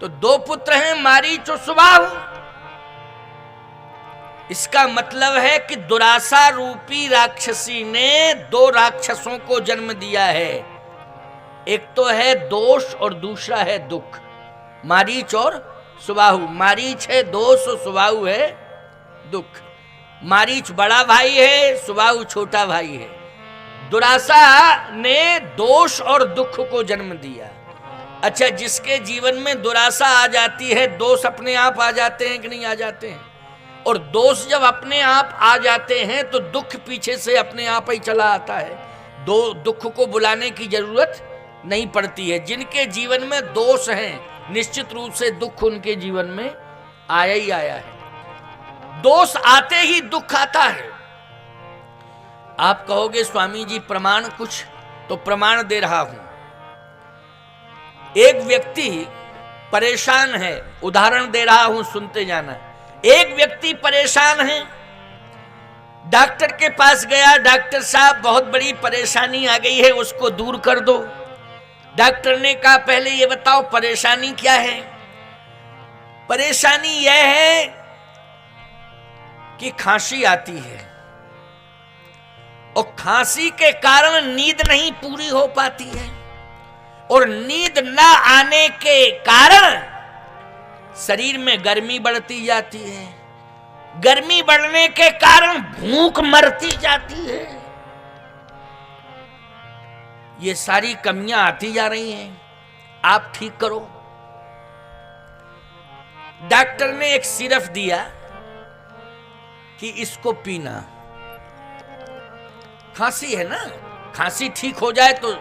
तो दो पुत्र हैं, मारीच और सुबाहु। इसका मतलब है कि दुरासा रूपी राक्षसी ने दो राक्षसों को जन्म दिया है। एक तो है दोष और दूसरा है दुख, मारीच और सुबाहु। मारीच है दोष और सुबाहु है दुख। मारीच बड़ा भाई है, सुबाहु छोटा भाई है। दुरासा ने दोष और दुख को जन्म दिया। अच्छा, जिसके जीवन में दुरासा आ जाती है, दोष अपने आप आ जाते हैं कि नहीं आ जाते हैं? और दोष जब अपने आप आ जाते हैं तो दुख पीछे से अपने आप ही चला आता है। दुख को बुलाने की जरूरत नहीं पड़ती है। जिनके जीवन में दोष हैं, निश्चित रूप से दुख उनके जीवन में आया ही आया है। दोष आते ही दुख आता है। आप कहोगे स्वामी जी प्रमाण कुछ, तो प्रमाण दे रहा हूं। एक व्यक्ति परेशान है, उदाहरण दे रहा हूं, सुनते जाना। एक व्यक्ति परेशान है, डॉक्टर के पास गया। डॉक्टर साहब बहुत बड़ी परेशानी आ गई है, उसको दूर कर दो। डॉक्टर ने कहा पहले ये बताओ परेशानी क्या है? परेशानी यह है कि खांसी आती है और खांसी के कारण नींद नहीं पूरी हो पाती है, और नींद ना आने के कारण शरीर में गर्मी बढ़ती जाती है। गर्मी बढ़ने के कारण भूख मरती जाती है। ये सारी कमियां आती जा रही हैं, आप ठीक करो। डॉक्टर ने एक सिरप दिया कि इसको पीना। खांसी है ना, खांसी ठीक हो जाए तो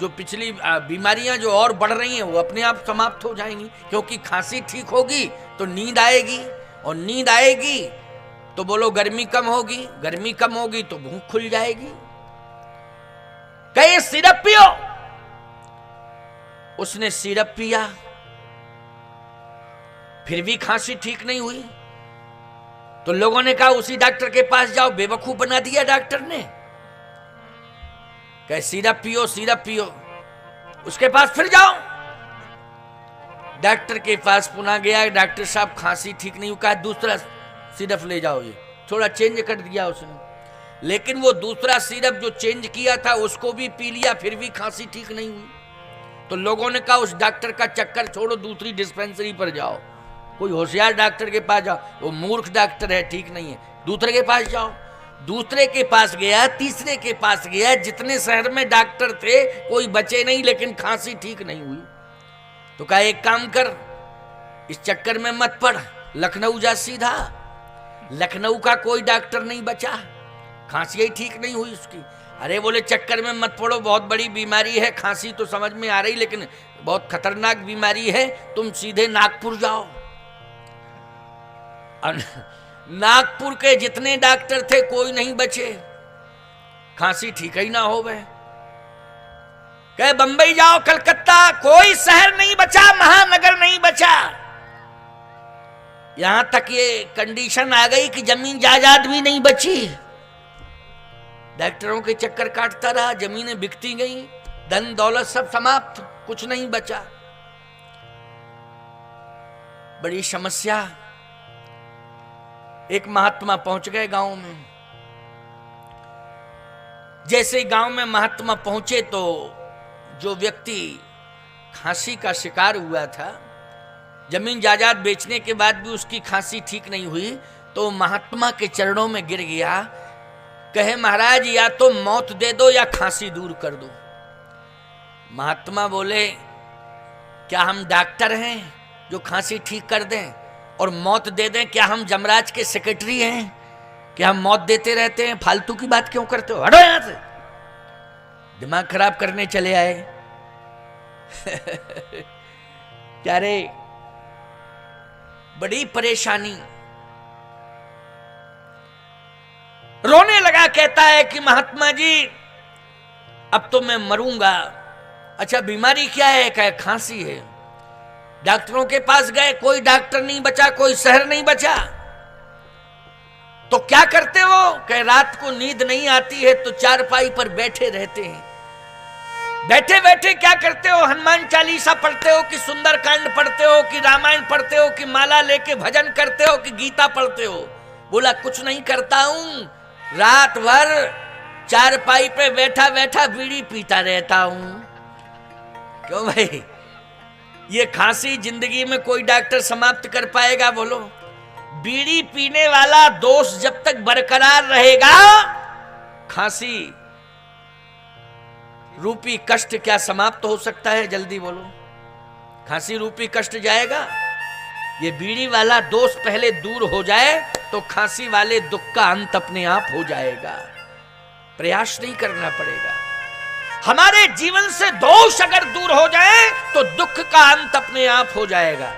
जो पिछली बीमारियां जो और बढ़ रही हैं वो अपने आप समाप्त हो जाएंगी, क्योंकि खांसी ठीक होगी तो नींद आएगी, और नींद आएगी तो बोलो गर्मी कम होगी, गर्मी कम होगी तो भूख खुल जाएगी। कहे सिरप पियो। उसने सिरप पिया, फिर भी खांसी ठीक नहीं हुई। तो लोगों ने कहा उसी डॉक्टर के पास जाओ। बेवकूफ बना दिया डॉक्टर ने। कहे सिरप पियो, सिरप पियो। उसके पास फिर जाओ। डॉक्टर के पास पुनः गया। डॉक्टर साहब खांसी ठीक नहीं हुई, कहा दूसरा सिरप ले जाओ। ये थोड़ा चेंज कर दिया उसने, लेकिन वो दूसरा सिरप जो चेंज किया था उसको भी पी लिया, फिर भी खांसी ठीक नहीं हुई। तो लोगों ने कहा उस डॉक्टर का चक्कर छोड़ो, दूसरी डिस्पेंसरी पर जाओ, कोई होशियार डॉक्टर के पास जाओ। वो मूर्ख डॉक्टर है, ठीक नहीं है, दूसरे के पास जाओ। दूसरे के पास गया, तीसरे के पास गया। जितने शहर में डॉक्टर थे कोई बचे नहीं, लेकिन खांसी ठीक नहीं हुई। तो कहा एक काम कर, इस चक्कर में मत पड़, लखनऊ जा सीधा। लखनऊ का कोई डॉक्टर नहीं बचा, खांसी ही ठीक नहीं हुई उसकी। अरे बोले चक्कर में मत पड़ो, बहुत बड़ी बीमारी है। खांसी तो समझ में आ रही, लेकिन बहुत खतरनाक बीमारी है, तुम सीधे नागपुर जाओ। नागपुर के जितने डॉक्टर थे कोई नहीं बचे, खांसी ठीक ही ना हो गए। कहे बंबई जाओ, कलकत्ता, कोई शहर नहीं बचा, महानगर नहीं बचा। यहां तक ये कंडीशन आ गई कि जमीन जायदाद भी नहीं बची। डॉक्टरों के चक्कर काटता रहा, जमीनें बिकती गई, धन दौलत सब समाप्त, कुछ नहीं बचा। बड़ी समस्या। एक महात्मा पहुंच गए गांव में। जैसे गांव में महात्मा पहुंचे तो जो व्यक्ति खांसी का शिकार हुआ था, जमीन जायदाद बेचने के बाद भी उसकी खांसी ठीक नहीं हुई, तो महात्मा के चरणों में गिर गया। कहे महाराज या तो मौत दे दो या खांसी दूर कर दो। महात्मा बोले क्या हम डॉक्टर हैं जो खांसी ठीक कर दें और मौत दे दें? क्या हम जमराज के सेक्रेटरी हैं कि हम मौत देते रहते हैं? फालतू की बात क्यों करते हो, हटो यहां से। दिमाग खराब करने चले आए। क्या रे, बड़ी परेशानी। रोने लगा, कहता है कि महात्मा जी अब तो मैं मरूंगा। अच्छा बीमारी क्या है? कहे खांसी है। डॉक्टरों के पास गए, कोई डॉक्टर नहीं बचा, कोई शहर नहीं बचा। तो क्या करते हो? कहे रात को नींद नहीं आती है तो चारपाई पर बैठे रहते हैं। बैठे बैठे क्या करते हो? हनुमान चालीसा पढ़ते हो कि सुंदरकांड पढ़ते हो कि रामायण पढ़ते हो कि माला लेके भजन करते हो कि गीता पढ़ते हो? बोला कुछ नहीं करता हूं, रात भर चारपाई पे बैठा बैठा बीड़ी पीता रहता हूं। क्यों भाई, ये खांसी जिंदगी में कोई डॉक्टर समाप्त कर पाएगा? बोलो, बीड़ी पीने वाला दोष जब तक बरकरार रहेगा, खांसी रूपी कष्ट क्या समाप्त हो सकता है? जल्दी बोलो, खांसी रूपी कष्ट जाएगा? ये बीड़ी वाला दोष पहले दूर हो जाए तो खांसी वाले दुख का अंत अपने आप हो जाएगा। प्रयास नहीं करना पड़ेगा। हमारे जीवन से दोष अगर दूर हो जाए तो दुख का अंत अपने आप हो जाएगा।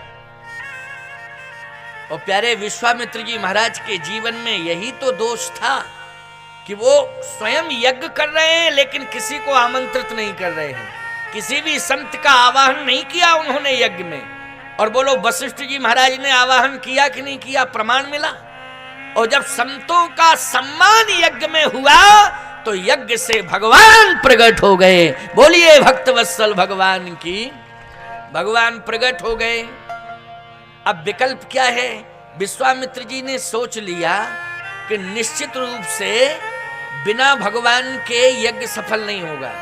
और प्यारे विश्वामित्र जी महाराज के जीवन में यही तो दोष था कि वो स्वयं यज्ञ कर रहे हैं लेकिन किसी को आमंत्रित नहीं कर रहे हैं, किसी भी संत का आवाहन नहीं किया उन्होंने यज्ञ में। और बोलो, वशिष्ठ जी महाराज ने आवाहन किया कि नहीं किया? प्रमाण मिला। और जब संतों का सम्मान यज्ञ में हुआ तो यज्ञ से भगवान प्रकट हो गए। बोलिए भक्तवत्सल भगवान की। भगवान प्रकट हो गए। अब विकल्प क्या है? विश्वामित्र जी ने सोच लिया कि निश्चित रूप से बिना भगवान के यज्ञ सफल नहीं होगा,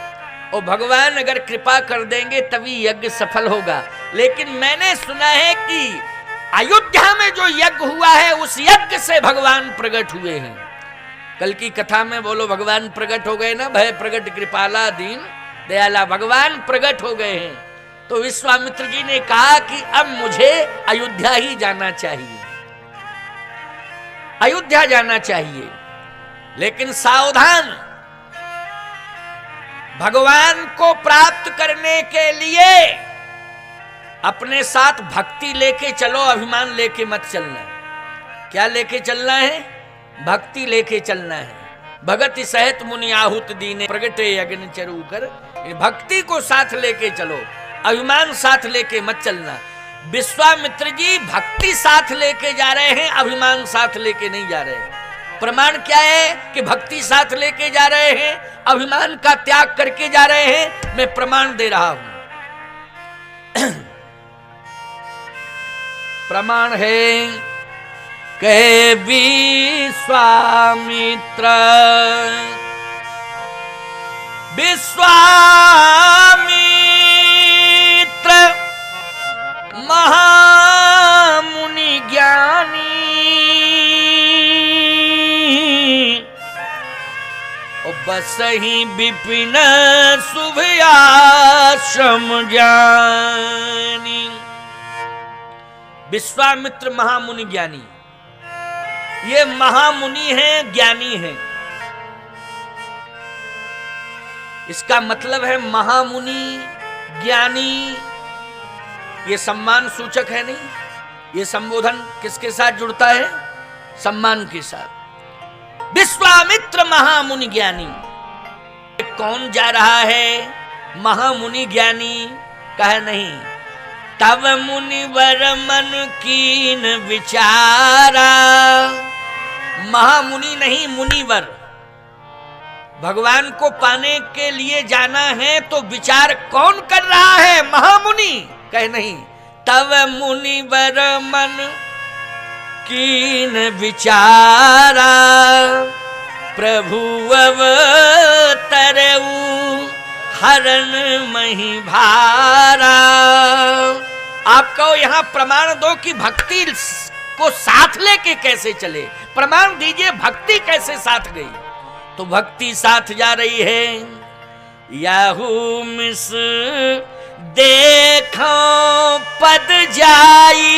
और भगवान अगर कृपा कर देंगे तभी यज्ञ सफल होगा। लेकिन मैंने सुना है कि अयोध्या में जो यज्ञ हुआ है उस यज्ञ से भगवान प्रकट हुए हैं। कल की कथा में बोलो, भगवान प्रकट हो गए ना, भय प्रकट कृपाला दीन दयाला, भगवान प्रकट हो गए हैं। तो विश्वामित्र जी ने कहा कि अब मुझे अयोध्या ही जाना चाहिए, अयोध्या जाना चाहिए। लेकिन सावधान, भगवान को प्राप्त करने के लिए अपने साथ भक्ति लेके चलो, अभिमान लेके मत चलना। क्या लेके चलना है? भक्ति लेके चलना है। भगत सहित मुनि आहुत दीने प्रगटे अग्नि चरु कर, भक्ति को साथ लेके चलो, अभिमान साथ लेके मत चलना। विश्वामित्र जी भक्ति साथ लेके जा रहे हैं, अभिमान साथ लेके नहीं जा रहे हैं। प्रमाण क्या है कि भक्ति साथ लेके जा रहे हैं, अभिमान का त्याग करके जा रहे हैं? मैं प्रमाण दे रहा हूं। प्रमाण है, कहे विश्वामित्र विश्वामित्र महामुनि ज्ञानी, बसहि विपिन शुभ आश्रम जानी। विश्वामित्र महामुनि ज्ञानी, ये महामुनि हैं, ज्ञानी हैं। इसका मतलब है महामुनि ज्ञानी, ये सम्मान सूचक है नहीं? ये संबोधन किसके साथ जुड़ता है? सम्मान के साथ। विश्वामित्र महामुनि ज्ञानी। कौन जा रहा है? महामुनि ज्ञानी। कह नहीं, तब मुनिवर मन कीन विचारा। महामुनि नहीं, मुनिवर। भगवान को पाने के लिए जाना है तो विचार कौन कर रहा है? महामुनि। कह नहीं, तब मुनिवर मन कीन विचारा, प्रभु अवतरऊ हरण मही भारा। आप कहो यहां प्रमाण दो कि भक्ति को साथ लेके कैसे चले। प्रमाण दीजिए, भक्ति कैसे साथ गई? तो भक्ति साथ जा रही है। याहू मिस देखो पद जाई,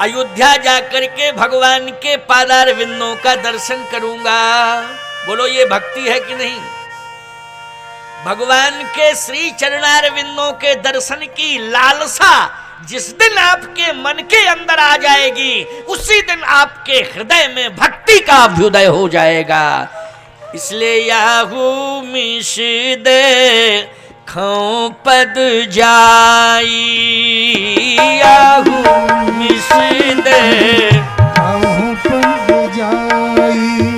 अयोध्या जाकर के भगवान के पादार विंदों का दर्शन करूंगा। बोलो, ये भक्ति है कि नहीं? भगवान के श्री चरणार विंदों के दर्शन की लालसा जिस दिन आपके मन के अंदर आ जाएगी, उसी दिन आपके हृदय में भक्ति का अभ्युदय हो जाएगा। इसलिए याहू मिश दे खौ पद जाई, याहू मिश दे खौ पद जाई।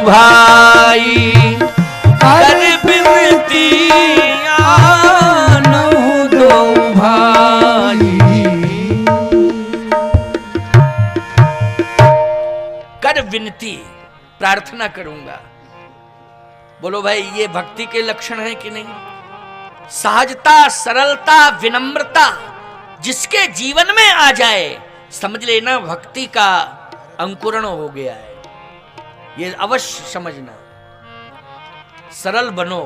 भाई, कर विनती आनहु दो भाई। कर विनती, प्रार्थना करूंगा। बोलो भाई, ये भक्ति के लक्षण हैं कि नहीं? सहजता, सरलता, विनम्रता जिसके जीवन में आ जाए, समझ लेना भक्ति का अंकुरण हो गया है। ये अवश्य समझना। सरल बनो।